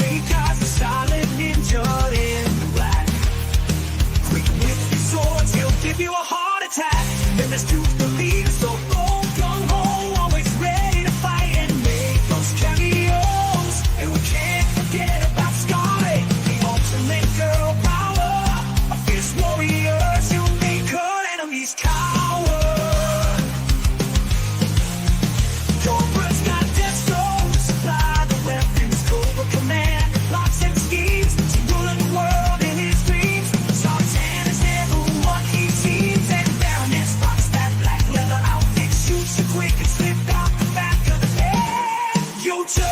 because the silent ninja in black. Quick with his swords, he'll give you a heart attack. And there's truth to lead, so go gung-ho, always ready to fight and make those cameos. And we can't forget about Scarlet, the ultimate girl power. A fierce warrior to make her enemies cower. Cobra's got Destro to supply the weapons. Cobra command, plots and schemes to rule the world in his dreams. Zartan is never what he seems, and Baroness rocks that black leather outfit. Shoots you quick and slip out the back of the head. Yo-Cho,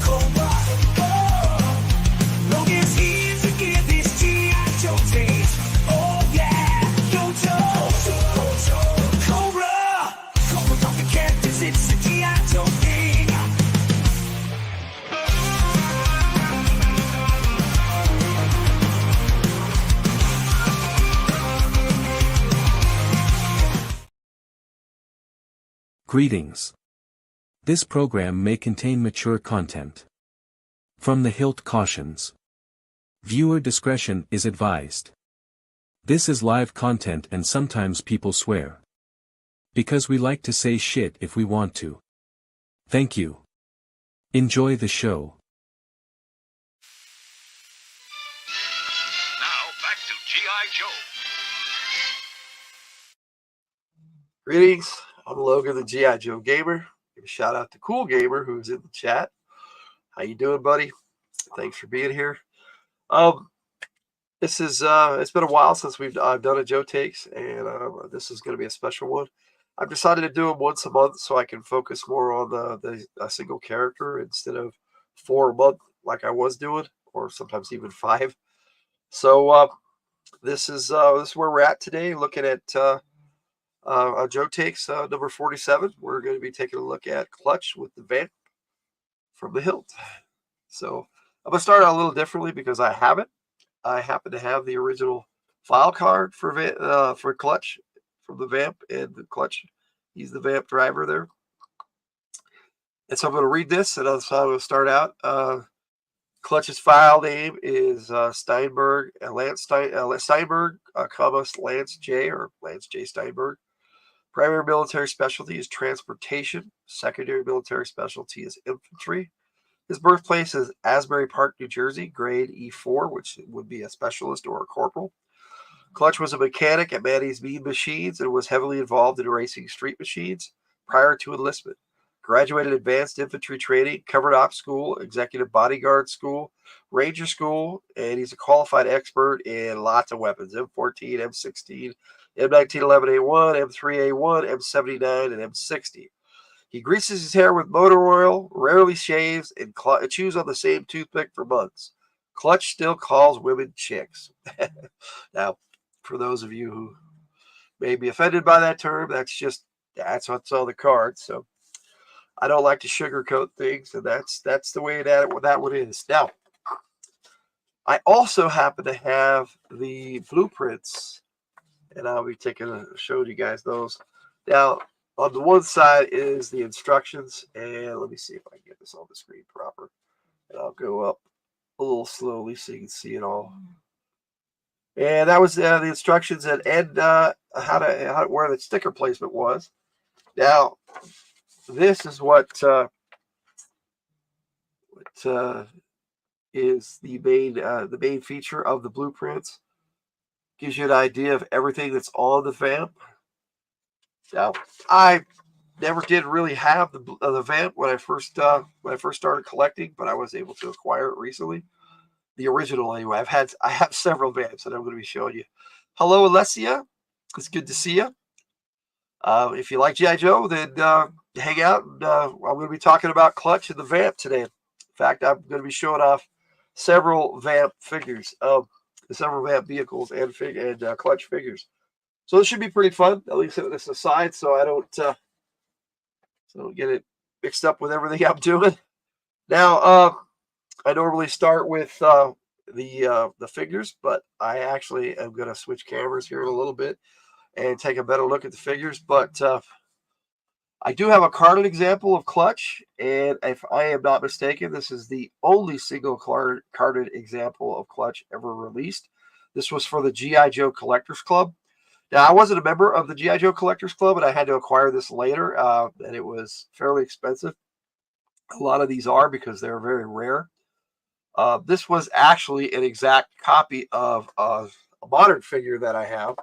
Cobra, oh. Logan's here to give his G.I. Joe taste. Oh yeah, Yo-Cho, Cobra off the characters, it's a G.I. Joe thing. Greetings. This program may contain mature content. From the Hilt cautions. Viewer discretion is advised. This is live content and sometimes people swear. Because we like to say shit if we want to. Thank you. Enjoy the show. Now back to G.I. Joe. Greetings, I'm Logan, the G.I. Joe Gamer. Give a shout out to Cool Gamer, who's in the chat. How you doing, buddy? Thanks for being here. This is it's been a while since I've done a Joe Takes, and this is going to be a special one. I've decided to do them once a month so I can focus more on the single character instead of 4 a month like I was doing, or sometimes even 5. So this is where we're at today, looking at Joe Takes number 47. We're going to be taking a look at Clutch with the Vamp from the Hilt. So I'm going to start out a little differently because I have it. I happen to have the original file card for Clutch from the Vamp, and the Clutch, he's the Vamp driver there. And so I'm going to read this, and that's how I'm going to start out. Clutch's file name is Steinberg, Steinberg, Lance J, or Lance J. Steinberg. Primary military specialty is transportation. Secondary military specialty is infantry. His birthplace is Asbury Park, New Jersey, grade E4, which would be a specialist or a corporal. Clutch was a mechanic at Manny's Mean Machines and was heavily involved in racing street machines prior to enlistment. Graduated advanced infantry training, covered ops school, executive bodyguard school, ranger school, and he's a qualified expert in lots of weapons: M14, M16, M1911A1, M3A1, M79, and M60. He greases his hair with motor oil, rarely shaves, and chews on the same toothpick for months. Clutch still calls women chicks. Now, for those of you who may be offended by that term, that's what's on the card. So I don't like to sugarcoat things, and that's the way that one is. Now, I also happen to have the blueprints, and I'll be showing you guys those. Now, on the one side is the instructions, and let me see if I can get this on the screen proper. And I'll go up a little slowly so you can see it all. And that was the instructions and where the sticker placement was. Now, this is what is the main feature of the blueprints. Gives you an idea of everything that's on the Vamp. Now, I never did really have the Vamp when I first started collecting, but I was able to acquire it recently. The original, anyway. I have several Vamps that I'm going to be showing you. Hello, Alessia. It's good to see you. If you like G.I. Joe, then hang out. And, I'm going to be talking about Clutch and the Vamp today. In fact, I'm going to be showing off several Vamp figures, several Vamp vehicles and Clutch figures. So this should be pretty fun. At least set this aside so I don't get it mixed up with everything I'm doing. Now, I normally start with the figures, but I actually am going to switch cameras here in a little bit and take a better look at the figures. But I do have a carded example of Clutch, and if I am not mistaken, this is the only single carded example of Clutch ever released. This was for the G.I. Joe Collectors Club. Now, I wasn't a member of the G.I. Joe Collectors Club, and I had to acquire this later, and it was fairly expensive. A lot of these are because they're very rare. This was actually an exact copy of a modern figure that I have,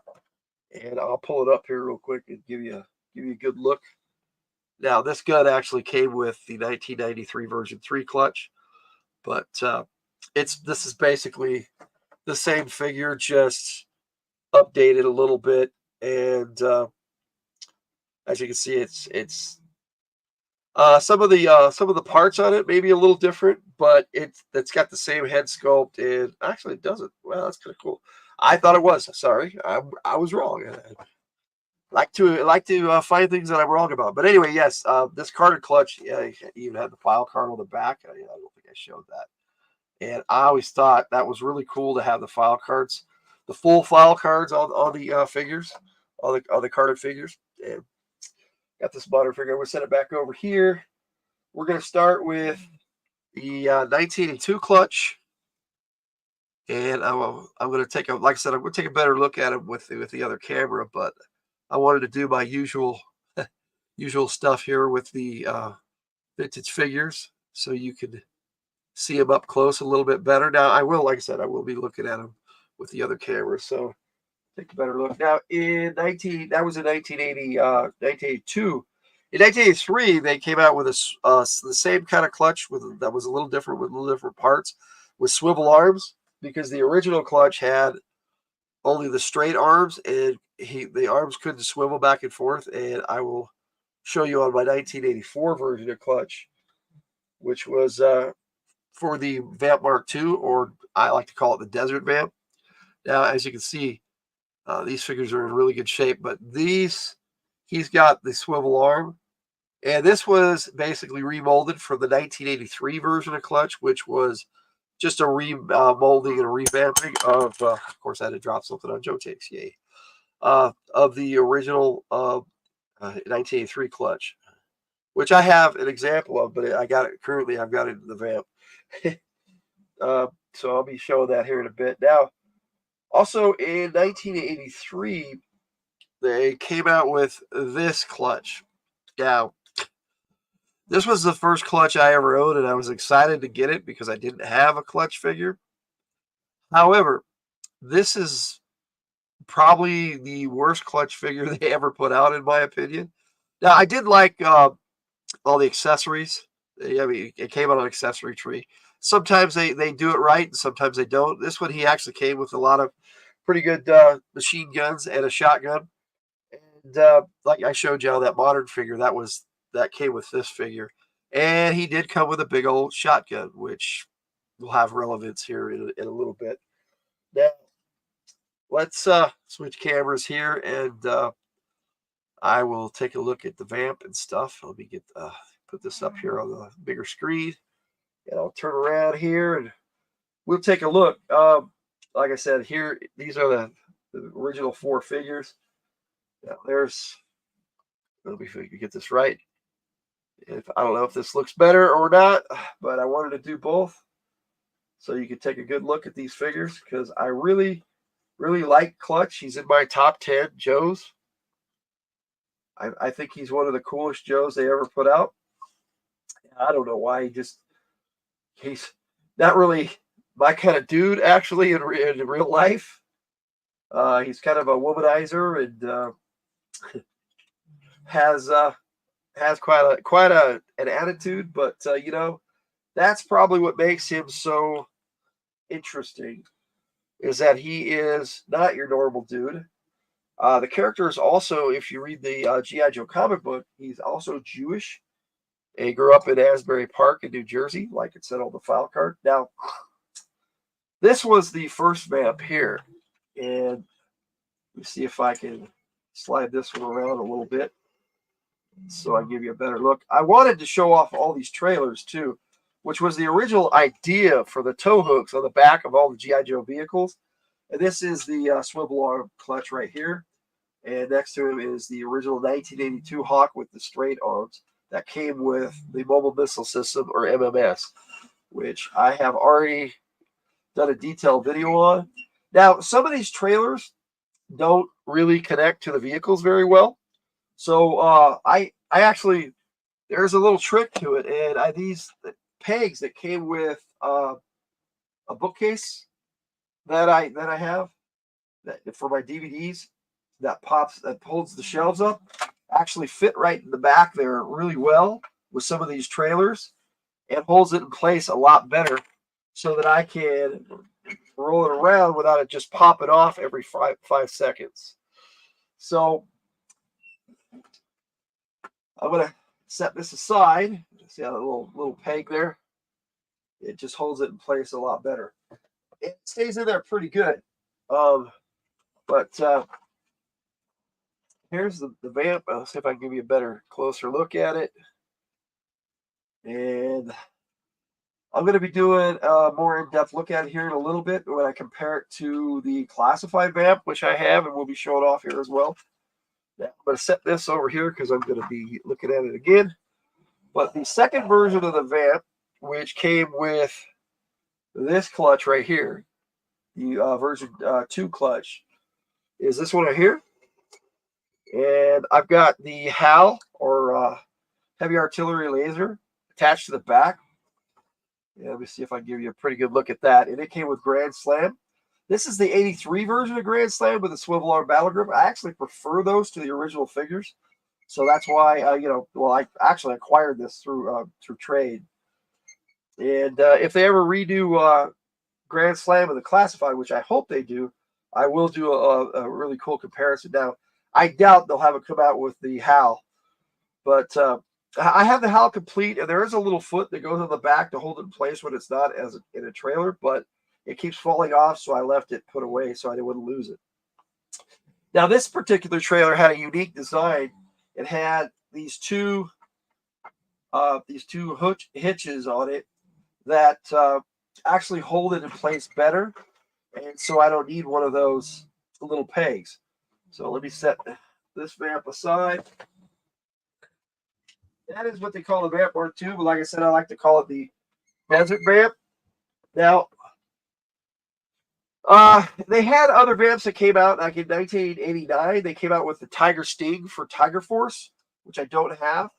and I'll pull it up here real quick and give you a good look. Now, this gun actually came with the 1993 version 3 clutch, but this is basically the same figure, just updated a little bit. And as you can see, it's some of the parts on it may be a little different, but it's got the same head sculpt. And actually, it doesn't. Well, that's kind of cool. I thought it was. Sorry, I was wrong. Like to find things that I'm wrong about. But anyway, yes, this carded clutch, yeah, even had the file card on the back. I don't think I showed that. And I always thought that was really cool to have the file cards, the full file cards on the figures, all the carded figures. And got this modern figure. I'm gonna set it back over here. We're gonna start with the 1982 clutch, and I'm gonna take a, like I said, I'm gonna take a better look at it with the other camera, but I wanted to do my usual stuff here with the vintage figures, so you could see them up close a little bit better. Now, like I said, I will be looking at them with the other camera, so take a better look. Now, that was in 1980, 1982. In 1983, they came out with the same kind of clutch that was a little different with little different parts, with swivel arms, because the original clutch had only the straight arms, and the arms couldn't swivel back and forth. And I will show you on my 1984 version of clutch, which was for the VAMP Mark II, or I like to call it the Desert VAMP. Now, as you can see, these figures are in really good shape, but he's got the swivel arm, and this was basically remolded for the 1983 version of clutch, which was just a remolding and a revamping of course, I had to drop something on Joe Takes, yay, of the original 1983 clutch, which I have an example of, but I've got it in the VAMP. So I'll be showing that here in a bit. Now, also in 1983, they came out with this clutch. Now, this was the first clutch I ever owned, and I was excited to get it because I didn't have a clutch figure. However, this is probably the worst clutch figure they ever put out, in my opinion. Now, I did like all the accessories. I mean, it came out on an accessory tree. Sometimes they do it right, and sometimes they don't. This one, he actually came with a lot of pretty good machine guns and a shotgun. And like I showed y'all, that modern figure, that came with this figure. And he did come with a big old shotgun, which will have relevance here in a little bit. Now, let's switch cameras here, and I will take a look at the VAMP and stuff. Let me put this up here on the bigger screen, and I'll turn around here, and we'll take a look. Like I said, here, these are the original 4 figures. Now, let me get this right. I don't know if this looks better or not, but I wanted to do both so you can take a good look at these figures, because I really, really like Clutch. He's in my top 10 Joes. I think he's one of the coolest Joes they ever put out. I don't know why he's not really my kind of dude, actually, in real life. He's kind of a womanizer, and has quite an attitude, but that's probably what makes him so interesting, is that he is not your normal dude. The character is also, if you read the G.I. Joe comic book, he's also Jewish. And he grew up in Asbury Park in New Jersey, like it said on the file card. Now, this was the first VAMP here, and let me see if I can slide this one around a little bit so I give you a better look. I wanted to show off all these trailers too, which was the original idea for the tow hooks on the back of all the G.I. Joe vehicles. And this is the swivel arm clutch right here. And next to him is the original 1982 Hawk with the straight arms that came with the Mobile Missile System, or MMS, which I have already done a detailed video on. Now, some of these trailers don't really connect to the vehicles very well. So I actually, there's a little trick to it, and these pegs that came with a bookcase that I have that for my DVDs that holds the shelves up actually fit right in the back there really well with some of these trailers and holds it in place a lot better so that I can roll it around without it just popping off every 5 seconds. So I'm gonna set this aside. See how the little peg there? It just holds it in place a lot better. It stays in there pretty good. But here's the VAMP. Let's see if I can give you a better, closer look at it. And I'm going to be doing a more in-depth look at it here in a little bit when I compare it to the classified VAMP, which I have, and we'll be showing off here as well. Now, I'm going to set this over here because I'm going to be looking at it again. But the second version of the VAMP, which came with this clutch right here, the version 2 clutch, is this one right here. And I've got the HAL, or heavy artillery laser, attached to the back. Yeah, let me see if I can give you a pretty good look at that. And it came with Grand Slam. This is the 83 version of Grand Slam with a swivel arm battle grip. I actually prefer those to the original figures. So that's why, I actually acquired this through trade. And if they ever redo Grand Slam and the classified, which I hope they do, I will do a really cool comparison. Now, I doubt they'll have it come out with the HAL, but I have the HAL complete, and there is a little foot that goes on the back to hold it in place when it's not in a trailer, but it keeps falling off, so I left it put away so I wouldn't lose it. Now, this particular trailer had a unique design. It had these two hitches on it that actually hold it in place better, and so I don't need one of those little pegs. So let me set this VAMP aside. That is what they call the VAMP Mark II, but like I said, I like to call it the Desert VAMP. Now, they had other VAMPs that came out like in 1989. They came out with the Tiger Sting for Tiger Force, which I don't have,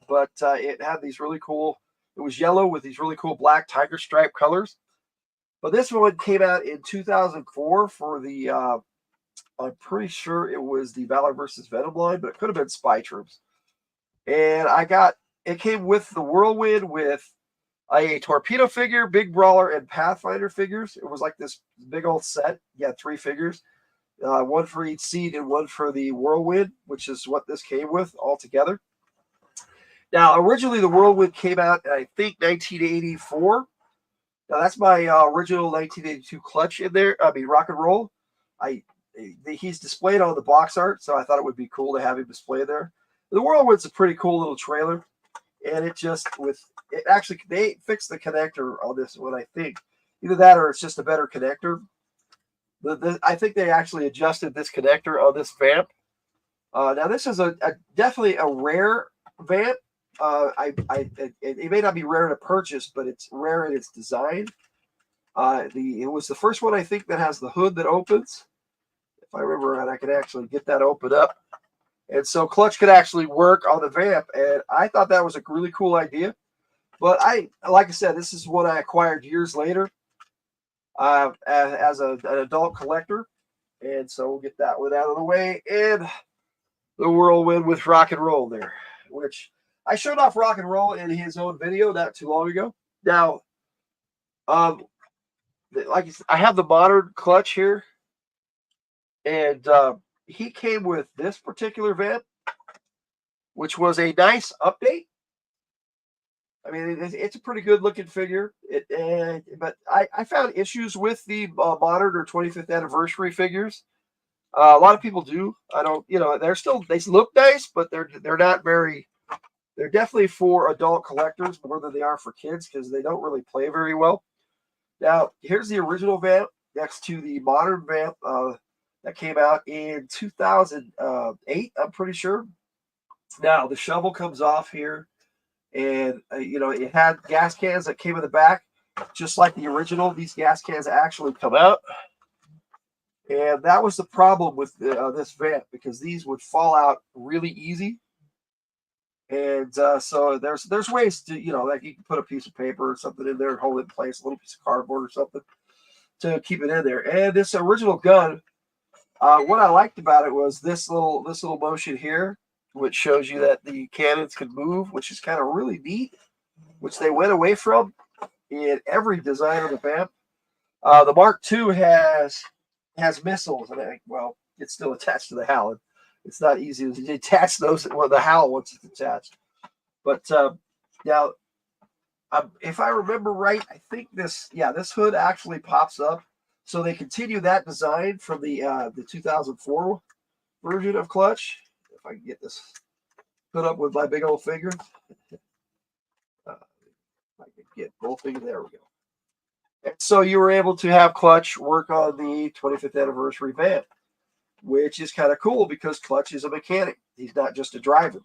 but it had these really cool, it was yellow with these really cool black tiger stripe colors. But this one came out in 2004 for the, I'm pretty sure it was the Valor versus Venom line, but it could have been Spy Troops. And it came with the Whirlwind with a torpedo figure, Big Brawler, and Pathfinder figures. It was like this big old set. You had 3 figures, one for each seat and one for the Whirlwind, which is what this came with altogether. Now, originally the Whirlwind came out in, I think, 1984. Now, that's my original 1982 clutch in there. I mean, rock and roll. He's displayed on the box art, so I thought it would be cool to have him displayed there. The Whirlwind's a pretty cool little trailer, and they fixed the connector on this one, I think. Either that or it's just a better connector. I think they actually adjusted this connector on this VAMP. Now, this is definitely a rare VAMP. It may not be rare to purchase, but it's rare in its design. It was the first one, I think, that has the hood that opens. If I remember right, I could actually get that open up. And so clutch could actually work on the VAMP, and I thought that was a really cool idea. But like I said, this is what I acquired years later as an adult collector. And so we'll get that one out of the way. And the Whirlwind with rock and roll there, which I showed off rock and roll in his own video not too long ago. Now, like I have the modern clutch here, and he came with this particular VAMP, which was a nice update. I mean, it's a pretty good looking figure. But I found issues with the modern or 25th anniversary figures. A lot of people do. I don't, they look nice, but they're not very. They're definitely for adult collectors more than they are for kids because they don't really play very well. Now, here's the original VAMP next to the modern VAMP. That came out in 2008, I'm pretty sure. Now, the shovel comes off here, and it had gas cans that came in the back, just like the original. These gas cans actually come out, and that was the problem with this vamp, because these would fall out really easy. And so there's ways to, like you can put a piece of paper or something in there and hold it in place, a little piece of cardboard or something to keep it in there. And this original gun, what I liked about it was this little motion here, which shows you that the cannons can move, which is kind of really neat, which they went away from in every design of the VAMP. The Mark II has missiles, and well, it's still attached to the Howland. It's not easy to detach those. Well, the Howland once it's attached. But now, if I remember right, I think this hood actually pops up. So they continue that design from the 2004 version of Clutch. If I can get this put up with my big old finger. I can get both fingers. There we go. And so you were able to have Clutch work on the 25th anniversary VAMP, which is kind of cool because Clutch is a mechanic. He's not just a driver.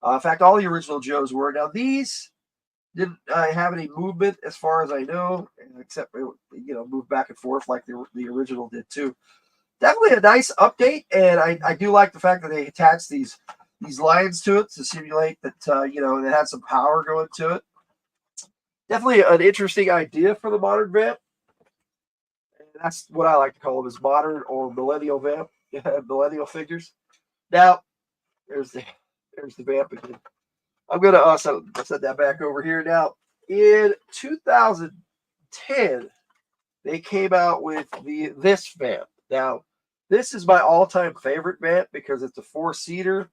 In fact, all the original Joes were. Now, these didn't have any movement as far as I know, except, move back and forth like the original did too. Definitely a nice update, and I do like the fact that they attached these lines to it to simulate that, it had some power going to it. Definitely an interesting idea for the modern VAMP. And that's what I like to call them, is modern or millennial VAMP, millennial figures. Now, there's the VAMP again. I'm going to set that back over here. Now, in 2010, they came out with this VAMP. Now, this is my all-time favorite VAMP because it's a 4-seater.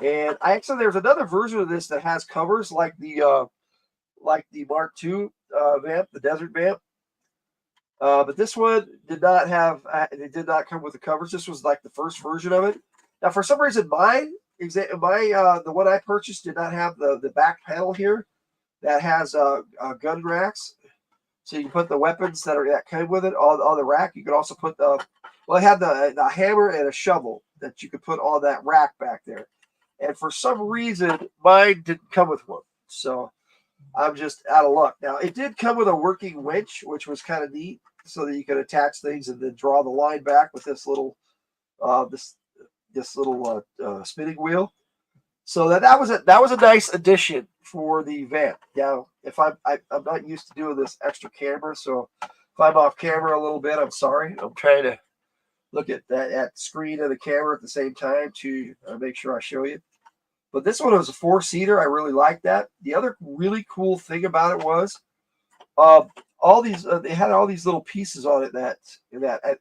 And there's another version of this that has covers like the Mark II VAMP, the Desert VAMP. But this one did not come with the covers. This was like the first version of it. Now, for some reason, the one I purchased did not have the back panel here that has gun racks. So you can put the weapons that came with it on the rack. You could also put it had the hammer and a shovel that you could put on that rack back there. And for some reason, mine didn't come with one. So I'm just out of luck. Now, it did come with a working winch, which was kind of neat, so that you could attach things and then draw the line back with this little spinning wheel. So that was a nice addition for the VAMP. Now, if I'm not used to doing this extra camera, so if I'm off camera a little bit, I'm sorry. I'm trying to look at that screen and the camera at the same time to make sure I show you. But this one was a 4-seater. I really liked that. The other really cool thing about it was all these they had all these little pieces on it that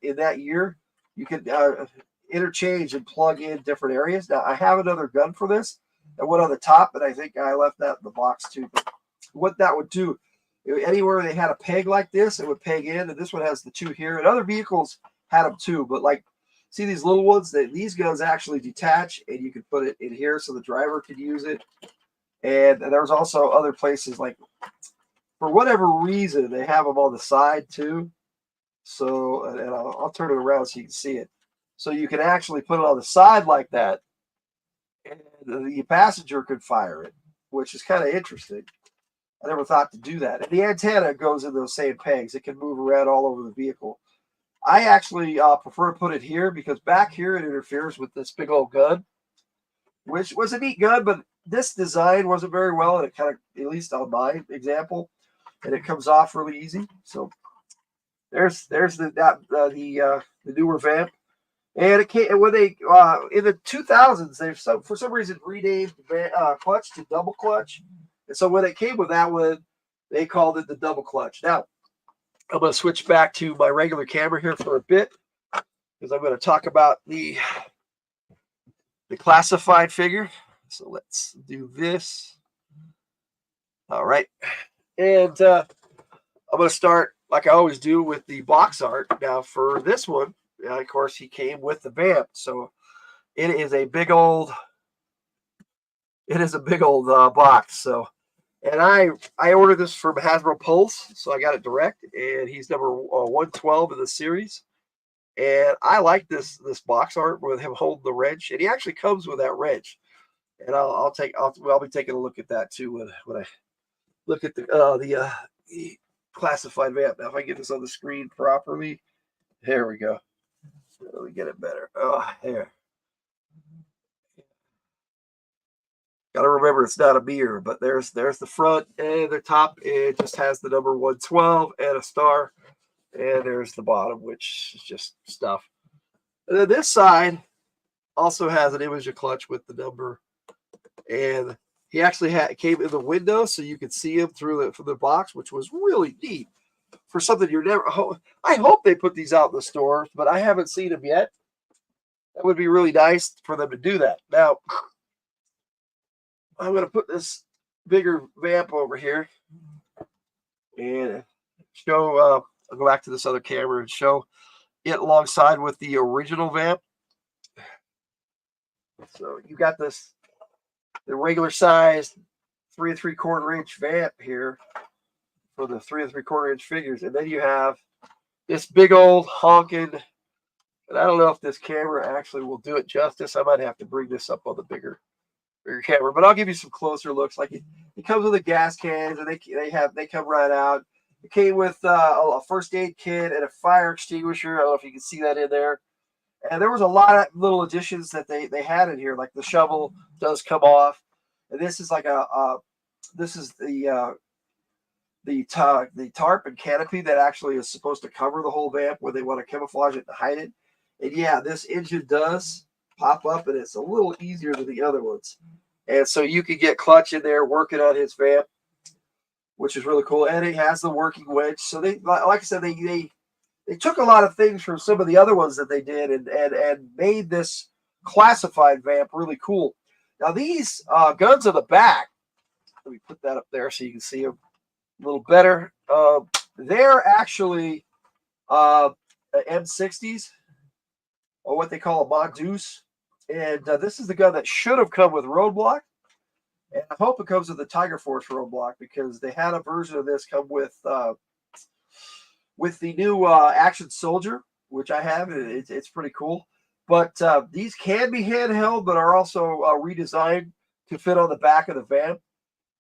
in that year you could interchange and plug in different areas. Now, I have another gun for this that went on the top, but I think I left that in the box too. But what that would do, anywhere they had a peg like this, it would peg in, and this one has the two here. And other vehicles had them too, but like, see these little ones? These guns actually detach, and you can put it in here so the driver could use it. And there's also other places, like, for whatever reason, they have them on the side too. So, and I'll turn it around so you can see it. So you can actually put it on the side like that, and the passenger could fire it, which is kind of interesting. I never thought to do that. And the antenna goes in those same pegs. It can move around all over the vehicle. I actually prefer to put it here because back here it interferes with this big old gun, which was a neat gun, but this design wasn't very well, and it kind of, at least on my example, and it comes off really easy. So there's the newer VAMP. And it came when they in the 2000s, they for some reason renamed Clutch to Double Clutch, and so when it came with that one, they called it the Double Clutch. Now, I'm going to switch back to my regular camera here for a bit because I'm going to talk about the classified figure. So let's do this. All right, and I'm going to start like I always do with the box art. Now, for this one. Of course, he came with the VAMP, so it is a big old box. So, and I ordered this from Hasbro Pulse, so I got it direct, and he's number 112 in the series. And I like this box art with him holding the wrench, and he actually comes with that wrench. And I'll be taking a look at that too when I look at the classified vamp. Now, if I get this on the screen properly, there we go. Let me get it better. Oh, here. Got to remember it's not a mirror, but there's the front and the top. It just has the number 112 and a star, and there's the bottom, which is just stuff. And then this side also has an image of Clutch with the number, and he actually came in the window so you could see him through the box, which was really neat for something you're never. I hope they put these out in the stores, but I haven't seen them yet. That would be really nice for them to do that. Now, I'm going to put this bigger vamp over here and show. I'll go back to this other camera and show it alongside with the original vamp. So you got the regular size 3 3/4 inch vamp here for the 3 3/4 inch figures, and then you have this big old honking. And I don't know if this camera actually will do it justice. I might have to bring this up on the bigger camera, but I'll give you some closer looks. Like it comes with the gas cans, and they come right out. It came with a first aid kit and a fire extinguisher. I don't know if you can see that in there. And there was a lot of little additions that they had in here, like the shovel does come off, and this is like this is the tarp and canopy that actually is supposed to cover the whole vamp where they want to camouflage it and hide it. And yeah, this engine does pop up, and it's a little easier than the other ones. And so you can get Clutch in there working on his vamp, which is really cool. And it has the working wedge. So they, like I said, they took a lot of things from some of the other ones that they did and made this classified vamp really cool. Now these guns on the back, let me put that up there so you can see them a little better. They're actually M60s, or what they call a Mongoose. And this is the gun that should have come with Roadblock. And I hope it comes with the Tiger Force Roadblock, because they had a version of this come with the new Action Soldier, which I have. It's pretty cool. But these can be handheld, but are also redesigned to fit on the back of the vamp.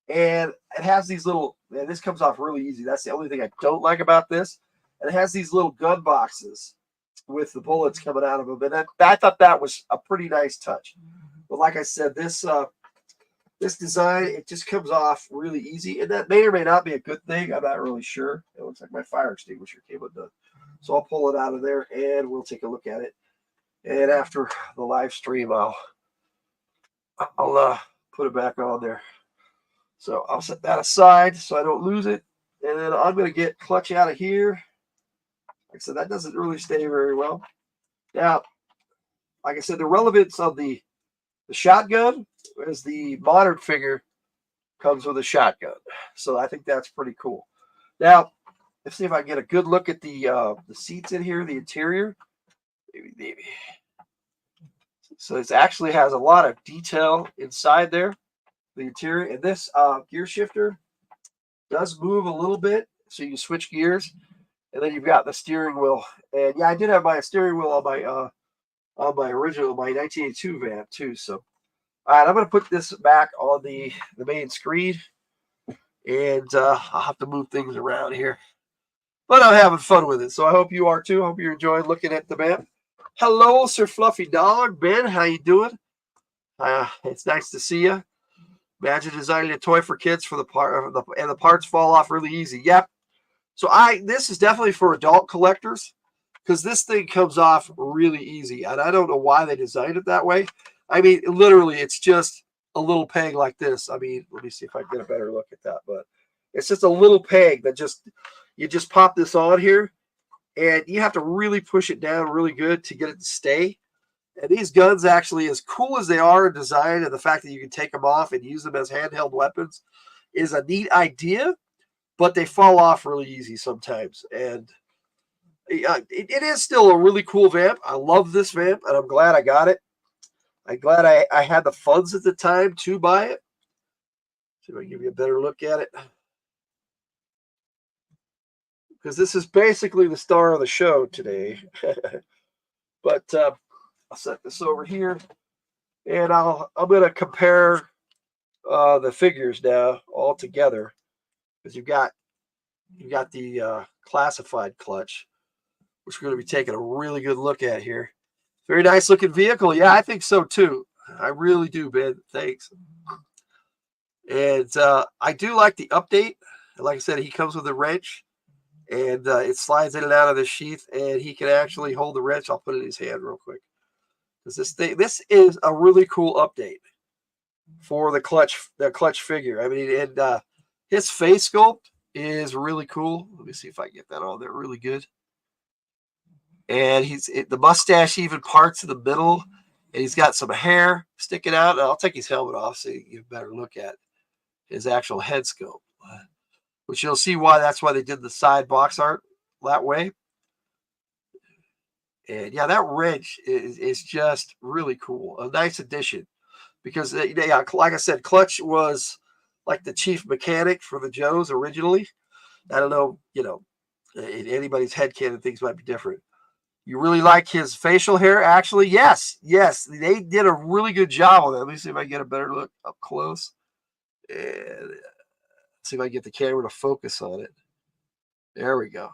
And it has these little, and this comes off really easy. That's the only thing I don't like about this. And it has these little gun boxes with the bullets coming out of them. And I thought that was a pretty nice touch. But like I said, this design, it just comes off really easy. And that may or may not be a good thing. I'm not really sure. It looks like my fire extinguisher came undone. So I'll pull it out of there and we'll take a look at it. And after the live stream, I'll put it back on there. So I'll set that aside so I don't lose it. And then I'm going to get Clutch out of here. Like I said, that doesn't really stay very well. Now, like I said, the relevance of the shotgun is the modern figure comes with a shotgun. So I think that's pretty cool. Now, let's see if I can get a good look at the seats in here, the interior. Maybe. So it actually has a lot of detail inside there, the interior. And this gear shifter does move a little bit, so you can switch gears. And then you've got the steering wheel. And yeah, I did have my steering wheel on my original, my 1982 Vamp too. So, all right, I'm going to put this back on the main screen. And I'll have to move things around here. But I'm having fun with it. So I hope you are too. I hope you're enjoying looking at the map. Hello, Sir Fluffy Dog. Ben, how you doing? It's nice to see you. Imagine designing a toy for kids for and the parts fall off really easy. Yep. So this is definitely for adult collectors, because this thing comes off really easy. And I don't know why they designed it that way. I mean, literally, it's just a little peg like this. I mean, let me see if I can get a better look at that. But it's just a little peg that you just pop this on here, and you have to really push it down really good to get it to stay. And these guns, actually, as cool as they are in design, and the fact that you can take them off and use them as handheld weapons is a neat idea, but they fall off really easy sometimes. And it is still a really cool Vamp. I love this Vamp, and I'm glad I got it. I'm glad I had the funds at the time to buy it. See if I can give you a better look at it. Because this is basically the star of the show today. But I'll set this over here, and I'm going to compare the figures now all together, because you've got the classified clutch, which we're going to be taking a really good look at here. Very nice looking vehicle. Yeah, I think so too. I really do, Ben. Thanks. And I do like the update. Like I said, he comes with a wrench, and it slides in and out of the sheath, and he can actually hold the wrench. I'll put it in his hand real quick, because this is a really cool update for the clutch figure. I mean, and his face sculpt is really cool. Let me see if I can get that on there really good. And the mustache even parts in the middle, and he's got some hair sticking out. And I'll take his helmet off so you get a better look at his actual head sculpt, which you'll see that's why they did the side box art that way. And yeah, that wrench is just really cool. A nice addition, because yeah, like I said, Clutch was like the chief mechanic for the Joes originally. I don't know, in anybody's headcanon, things might be different. You really like his facial hair? Actually, yes. They did a really good job on that. Let me see if I can get a better look up close. And see if I can get the camera to focus on it. There we go.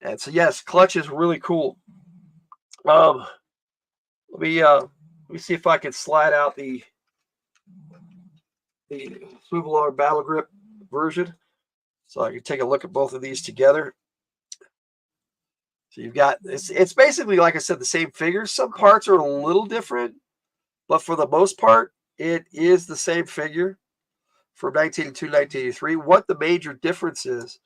And so, yes, Clutch is really cool. Let me see if I can slide out the swivel arm battle grip version, so I can take a look at both of these together. So you've got it's basically, like I said, the same figure. Some parts are a little different, but for the most part, it is the same figure from 1982, 1983. What the major difference is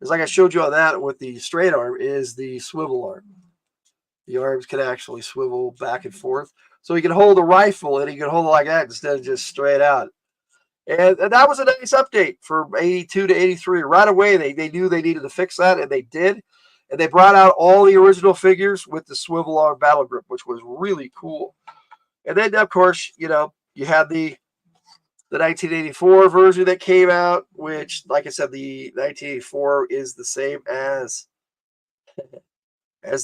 like I showed you on that with the straight arm, is the swivel arm. The arms can actually swivel back and forth. So he can hold a rifle, and he can hold it like that instead of just straight out. And that was a nice update from 82 to 83. Right away, they knew they needed to fix that, and they did. And they brought out all the original figures with the swivel arm battle grip, which was really cool. And then, of course, you had the 1984 version that came out, which, like I said, the 1984 is the same as this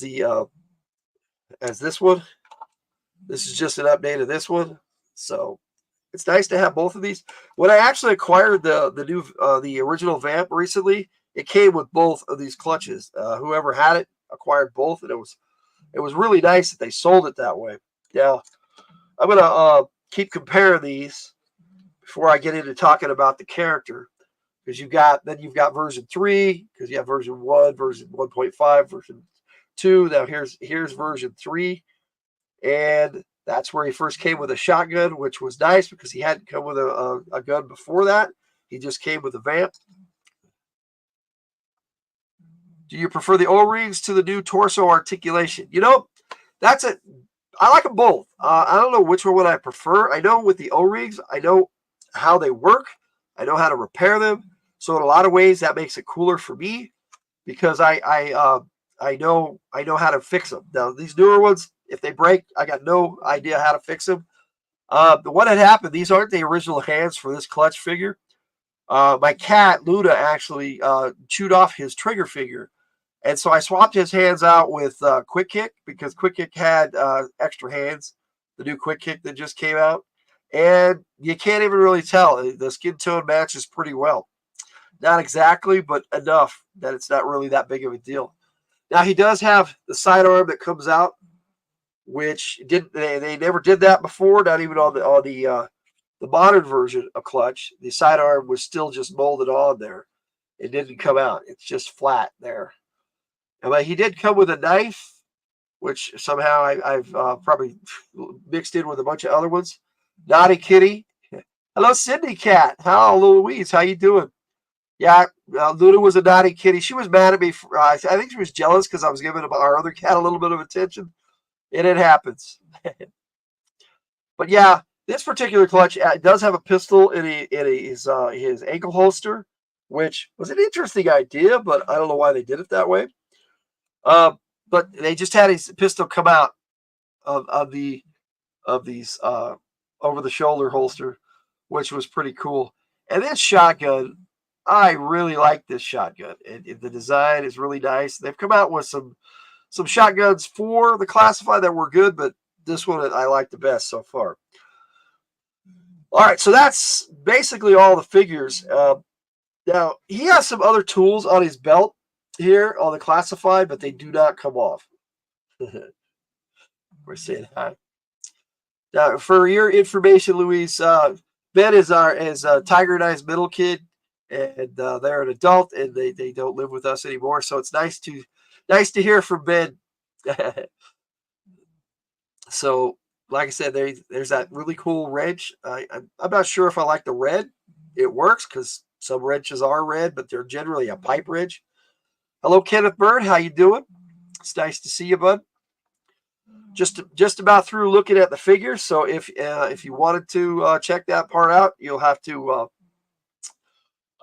one. This is just an update of this one. So it's nice to have both of these. When I actually acquired the original Vamp recently, it came with both of these clutches. Whoever had it acquired both, and it was really nice that they sold it that way. Now, I'm gonna keep comparing these before I get into talking about the character, because you've got version 3, because you have version 1, version 1.5, version 2. Now here's version 3, and that's where he first came with a shotgun, which was nice because he hadn't come with a gun before that. He just came with a Vamp. Do you prefer the O-rings to the new torso articulation? I like them both. I don't know which one would I prefer. I know with the O-rings, I know how they work. I know how to repair them. So in a lot of ways, that makes it cooler for me, because I know how to fix them. Now these newer ones, if they break, I got no idea how to fix them. What had happened? These aren't the original hands for this Clutch figure. My cat Luna actually chewed off his trigger figure, and so I swapped his hands out with Quick Kick, because Quick Kick had extra hands. The new Quick Kick that just came out, and you can't even really tell. The skin tone matches pretty well. Not exactly, but enough that it's not really that big of a deal. Now he does have the sidearm that comes out, which they never did that before. Not even on the modern version of Clutch. The sidearm was still just molded on there. It didn't come out. It's just flat there. But he did come with a knife, which somehow I've probably mixed in with a bunch of other ones. Naughty Kitty. Hello, Sydney Cat. Hello, Louise. How you doing? Yeah, Luna was a naughty kitty. She was mad at me. I think she was jealous because I was giving our other cat a little bit of attention. And it happens. But yeah, this particular Clutch does have a pistol in his ankle holster, which was an interesting idea, but I don't know why they did it that way. But they just had his pistol come out of these over the shoulder holster, which was pretty cool. And this shotgun, I really like this shotgun. And the design is really nice. They've come out with some some shotguns for the classified that were good, but this one I like the best so far. All right, so that's basically all the figures. Now, he has some other tools on his belt here on the classified, but they do not come off. We're saying hi. Now, for your information, Louise, Ben is Tiger and I's middle kid, and they're an adult, and they don't live with us anymore. So it's nice to hear from Ben. So, like I said, there's that really cool wrench. I'm not sure if I like the red. It works because some wrenches are red, but they're generally a pipe wrench. Hello, Kenneth Bird. How you doing? It's nice to see you, bud. Just about through looking at the figures. So if you wanted to check that part out, you'll have to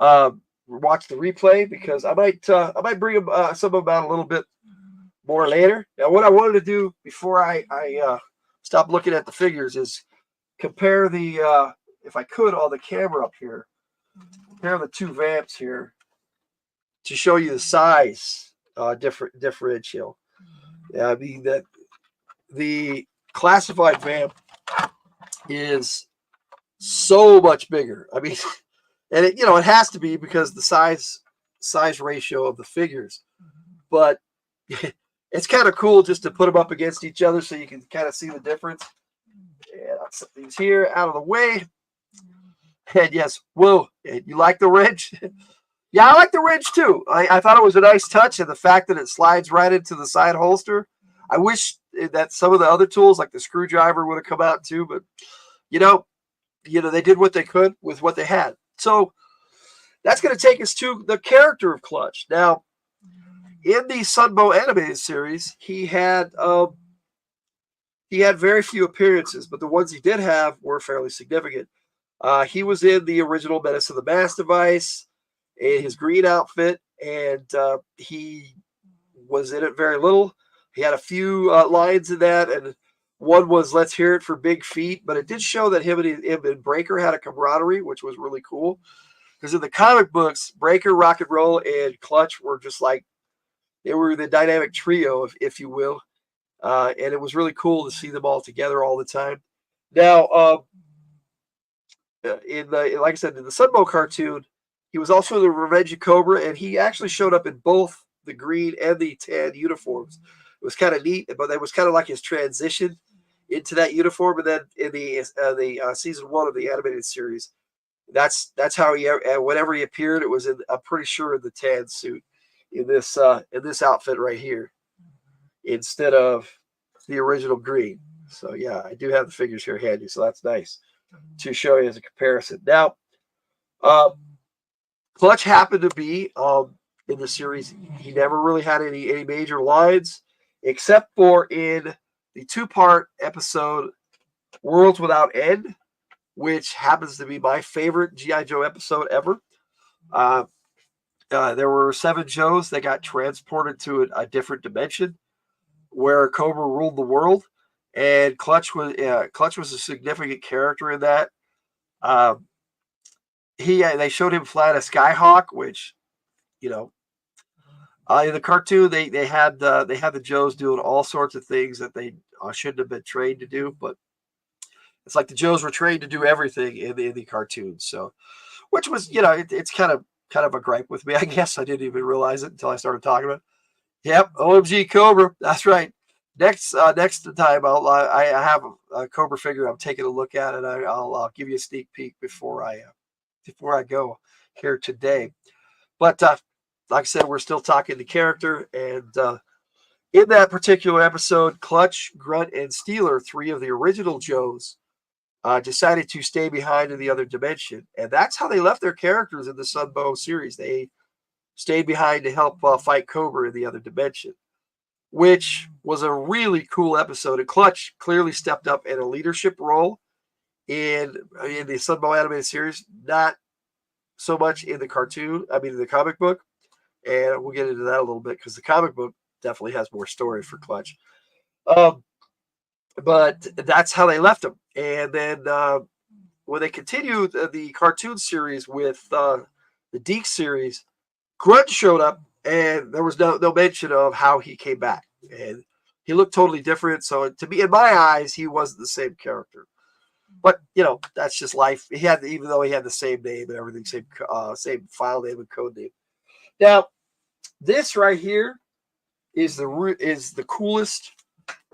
watch the replay, because I might bring some of them out a little bit more later. Now, what I wanted to do before I stop looking at the figures is compare the if I could on the camera up here, compare the two vamps here to show you the size differential. Yeah, I mean that the classified vamp is so much bigger. I mean, and it has to be because the size ratio of the figures. But it's kind of cool just to put them up against each other so you can kind of see the difference. And I'll set these here out of the way. And yes, whoa, you like the wrench? Yeah, I like the wrench too. I thought it was a nice touch, and the fact that it slides right into the side holster. I wish that some of the other tools, like the screwdriver, would have come out too, but they did what they could with what they had. So that's going to take us to the character of Clutch. Now, in the Sunbow animated series, he had very few appearances, but the ones he did have were fairly significant. He was in the original Menace of the Mass device in his green outfit, and he was in it very little. He had a few lines in that, and one was "Let's hear it for Big Feet," but it did show that him and Breaker had a camaraderie, which was really cool. Because in the comic books, Breaker, Rock and Roll, and Clutch were just like, they were the dynamic trio, if you will. And it was really cool to see them all together all the time. Now, like I said, in the Sunbow cartoon, he was also the Revenge of Cobra, and he actually showed up in both the green and the tan uniforms. It was kind of neat, but it was kind of like his transition into that uniform. And then in the season 1 of the animated series, that's how whenever he appeared, it was I'm pretty sure in the tan suit in this outfit right here, instead of the original green. So yeah, I do have the figures here handy, so that's nice to show you as a comparison. Now, Clutch happened to be in the series. He never really had any major lines, except for in the 2-part episode Worlds Without End, which happens to be my favorite G.I. Joe episode ever. There were 7 Joes that got transported to a different dimension where Cobra ruled the world, and Clutch was a significant character in that. They showed him flying a Skyhawk, which, in the cartoon they had the Joes doing all sorts of things that they shouldn't have been trained to do, but it's like the Joes were trained to do everything in the cartoon. So, which was, it's kind of a gripe with me, I guess. I didn't even realize it until I started talking about it. Yep, OMG Cobra. That's right. Next time I have a Cobra figure I'm taking a look at, and I'll give you a sneak peek before I go here today. But like I said, we're still talking the character, and in that particular episode, Clutch, Grunt, and Steeler, 3 of the original Joes, decided to stay behind in the other dimension, and that's how they left their characters in the Sunbow series. They stayed behind to help fight Cobra in the other dimension, which was a really cool episode. And Clutch clearly stepped up in a leadership role in the Sunbow animated series, not so much in the cartoon. I mean, in the comic book, and we'll get into that a little bit because the comic book definitely has more story for Clutch. But that's how they left him. And then when they continued the cartoon series with the Deke series, Grunt showed up, and there was no mention of how he came back. and he looked totally different. So to me, in my eyes, he wasn't the same character. But that's just life. Even though he had the same name and everything, same file name and code name. Now, this right here is the coolest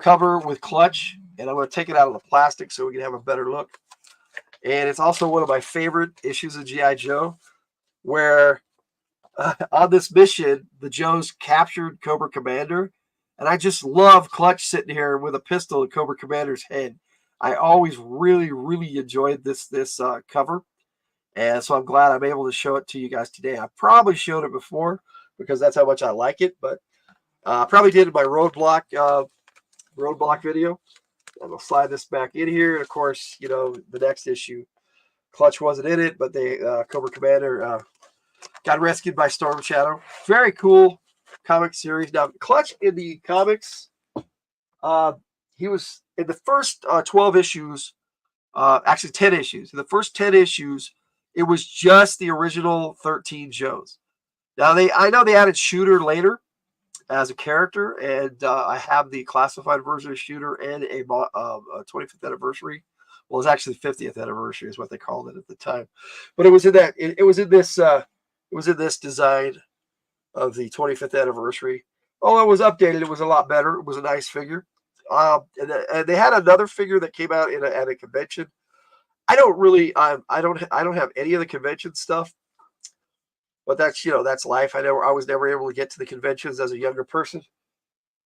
cover with Clutch, and I'm going to take it out of the plastic so we can have a better look. And it's also one of my favorite issues of G.I. Joe, where on this mission, the Joes captured Cobra Commander, and I just love Clutch sitting here with a pistol at Cobra Commander's head. I always really, really enjoyed this cover, and so I'm glad I'm able to show it to you guys today. I probably showed it before because that's how much I like it, but I probably did in my roadblock video. I'm gonna slide this back in here. And of course, the next issue, Clutch wasn't in it, but Cobra Commander got rescued by Storm Shadow. Very cool comic series. Now, Clutch in the comics, he was in the first 12 issues, actually 10 issues. In the first 10 issues, it was just the original 13 Joes. Now, I know they added Shooter later as a character, and I have the classified version of Shooter and a 25th anniversary. Well, it's actually 50th anniversary is what they called it at the time, but it was in that. It was in this. It was in this design of the 25th anniversary. Oh, it was updated. It was a lot better. It was a nice figure. And they had another figure that came out at a convention. I don't have any of the convention stuff, but that's life. I was never able to get to the conventions as a younger person.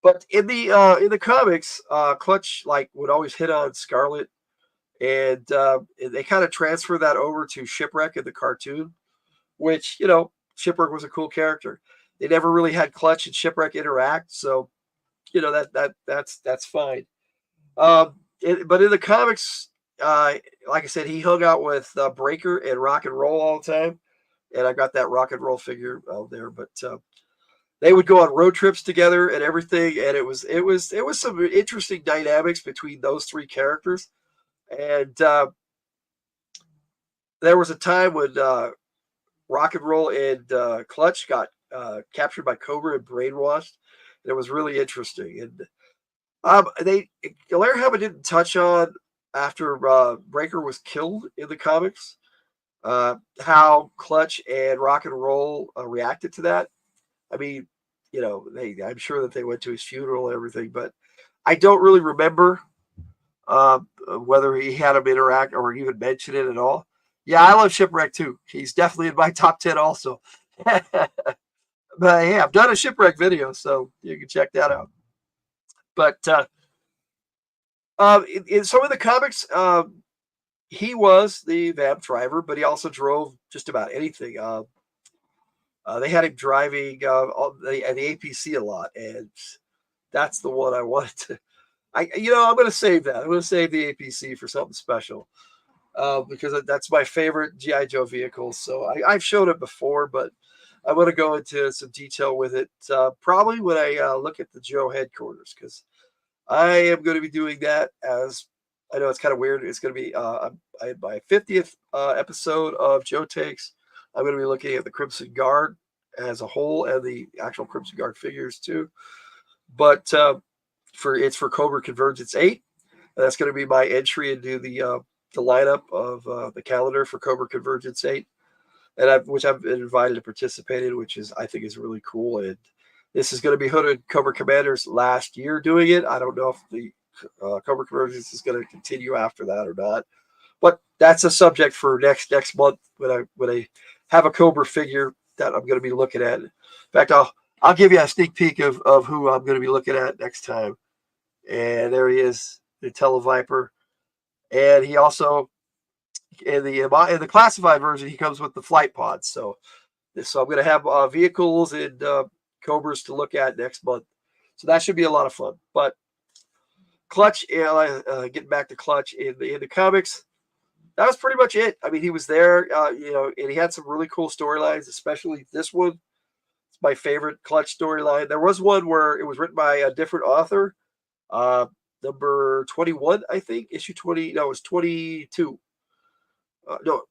But in the comics, Clutch would always hit on Scarlet, and they kind of transfer that over to Shipwreck in the cartoon, which Shipwreck was a cool character. They never really had Clutch and Shipwreck interact, so that's fine. But in the comics, like I said, he hung out with Breaker and Rock and Roll all the time, and I got that Rock and Roll figure out there. But they would go on road trips together and everything, and it was some interesting dynamics between those three characters. And there was a time when Rock and Roll and Clutch got captured by Cobra and brainwashed, and it was really interesting. And Larry Hama didn't touch on after Breaker was killed in the comics how Clutch and Rock and Roll reacted to that. I mean, I'm sure that they went to his funeral and everything, but I don't really remember whether he had him interact or even mention it at all. Yeah, I love Shipwreck too. He's definitely in my top 10 also. But yeah, I've done a Shipwreck video, so you can check that out. But in some of the comics, he was the VAMP driver, but he also drove just about anything. They had him driving the APC a lot, and that's the one I wanted to. I'm going to save that. I'm going to save the APC for something special because that's my favorite G.I. Joe vehicle. So I've showed it before, but I'm going to go into some detail with it probably when I look at the Joe headquarters, because I am going to be doing that. As I know it's kind of weird. It's going to be my 50th episode of Joe Takes. I'm going to be looking at the Crimson Guard as a whole and the actual Crimson Guard figures too. But it's for Cobra Convergence 8. And that's going to be my entry into the lineup of the calendar for Cobra Convergence 8, and which I've been invited to participate in, which I think is really cool. And this is going to be Hooded Cobra Commander's last year doing it. I don't know if the Cobra Convergence is going to continue after that or not, but that's a subject for next month when I have a Cobra figure that I'm going to be looking at. In fact, I'll give you a sneak peek of who I'm going to be looking at next time. And there he is, the Televiper. And he also, in the classified version, he comes with the flight pods. So I'm going to have vehicles and Cobras to look at next month. So that should be a lot of fun. But Clutch, getting back to Clutch in the comics, that was pretty much it. I mean, he was there, and he had some really cool storylines, especially this one. It's my favorite Clutch storyline. There was one where it was written by a different author, number 21, I think, issue 20. No, it was 22. No,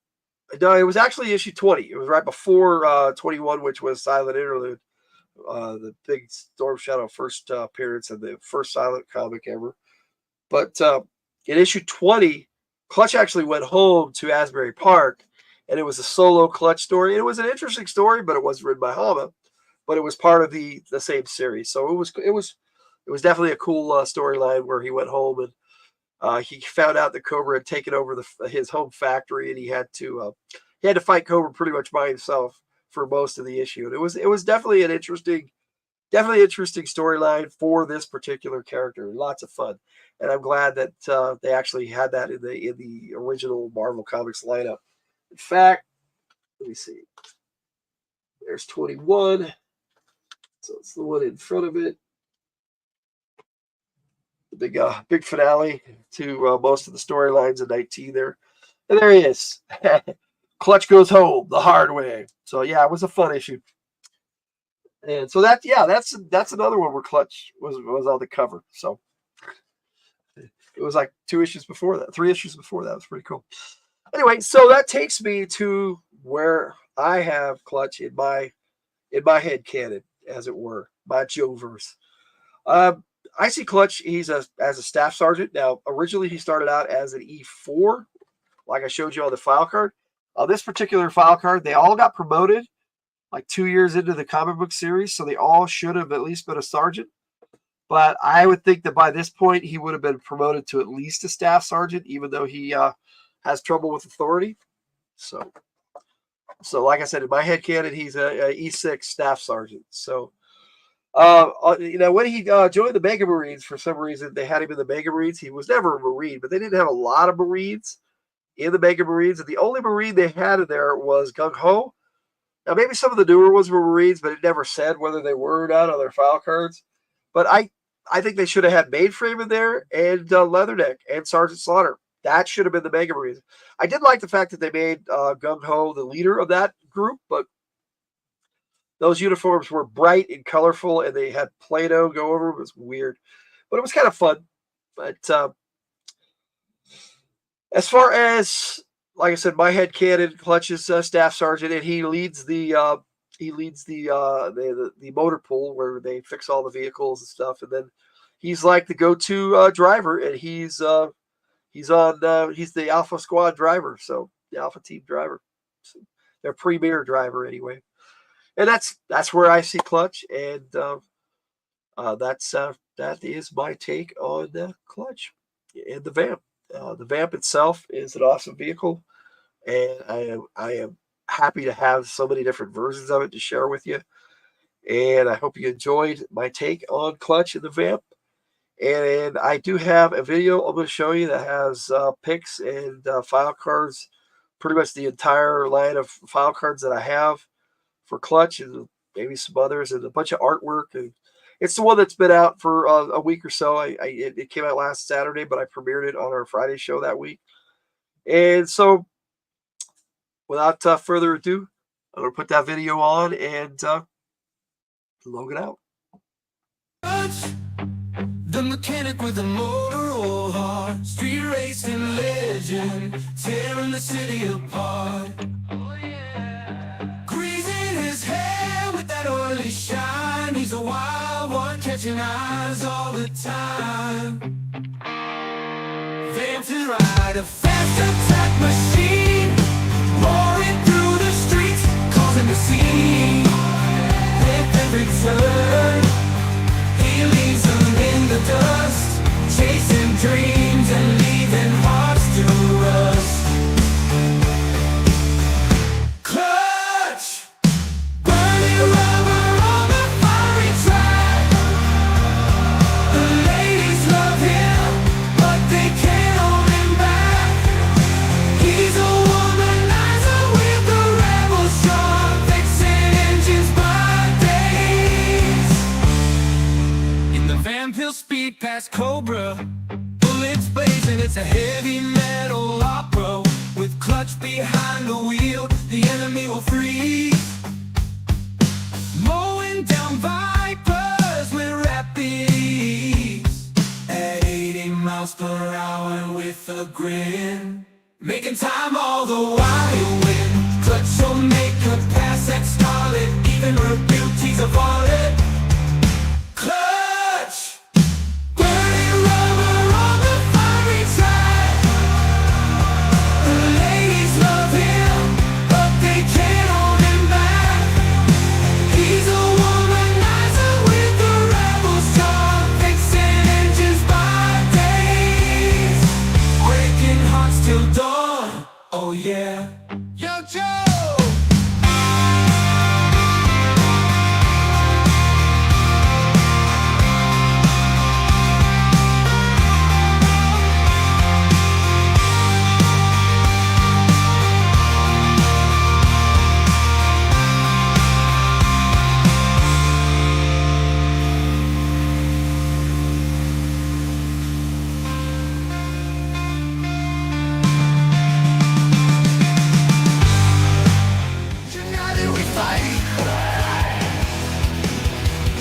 it was actually issue 20. It was right before 21, which was Silent Interlude. the big Storm Shadow first appearance and the first silent comic ever. But in issue 20, Clutch actually went home to Asbury Park, and it was a solo Clutch story. It was an interesting story, but it wasn't written by Hama, but it was part of the same series. So it was definitely a cool storyline where he went home and he found out that Cobra had taken over his home factory, and he had to fight Cobra pretty much by himself for most of the issue. And it was definitely an interesting storyline for this particular character. Lots of fun, and I'm glad that they actually had that in the original Marvel Comics lineup. In fact, let me see. There's 21, so it's the one in front of it. The big finale to most of the storylines in 19 there, and there he is. Clutch goes home the hard way. So yeah, it was a fun issue. And so that's another one where Clutch was on the cover. So it was like 3 issues before that. It was pretty cool. Anyway, so that takes me to where I have Clutch in my head canon, as it were, my Joe-verse. I see Clutch. He's as a staff sergeant. Now, originally he started out as an E4, like I showed you on the file card. On this particular file card, they all got promoted like 2 years into the comic book series, so they all should have at least been a sergeant. But I would think that by this point, he would have been promoted to at least a staff sergeant, even though he has trouble with authority. So like I said, in my headcanon, he's a E6 staff sergeant. So, when he joined the Mega Marines, for some reason, they had him in the Mega Marines. He was never a Marine, but they didn't have a lot of Marines in the Mega Marines. And the only Marine they had in there was Gung Ho. Now, maybe some of the newer ones were Marines, but it never said whether they were or not on their file cards. But I think they should have had Mainframe in there and Leatherneck and Sergeant Slaughter. That should have been the Mega Marines. I did like the fact that they made Gung Ho the leader of that group, but those uniforms were bright and colorful, and they had Play-Doh go over them. It was weird, but it was kind of fun. But as far as, like I said, my headcanon, Clutch is staff sergeant, and he leads the motor pool where they fix all the vehicles and stuff. And then he's like the go-to driver, and he's the Alpha Squad driver, so the Alpha Team driver, so their premier driver anyway. And that's where I see Clutch, and that is my take on Clutch and the VAMP. The VAMP itself is an awesome vehicle, and I am happy to have so many different versions of it to share with you. And I hope you enjoyed my take on Clutch and the VAMP. And I do have a video I'm going to show you that has pics and file cards, pretty much the entire line of file cards that I have for Clutch, and maybe some others, and a bunch of artwork. And it's the one that's been out for a week or so. It came out last Saturday, but I premiered it on our Friday show that week. And so, without further ado, I'm going to put that video on and Logan out. The mechanic with the motor all hard, street racing legend, tearing the city apart. Oh yeah. Greasing his hair with that oily shine, he's a wild one, catching eyes all the time. Vamped to ride a fast attack machine, roaring through the streets, causing the scene. With every turn, he leaves them in the dust, chasing dreams and leaving hearts to rust. Clutch, burning rubber on the fiery track. The ladies love him, but they can't hold him back. He's a womanizer with the rebel strong, fixing engines by days. In the Van Pill speed past Cobra, bullets blazing, it's a heavy metal opera. With Clutch behind the wheel, the enemy will freeze. Mowing down vipers with rapid ease, at 80 miles per hour with a grin. Making time all the while you win. Clutch will make a pass at Scarlet, even rebuke he's a bullet. Clutch, burning rubber on the fiery track. The ladies love him, but they can't hold him back. He's a womanizer with the rebel's charm, fixing engines by days, breaking hearts till dawn. Oh yeah, Yo Joe. United we fight.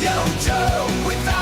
Yo Joe without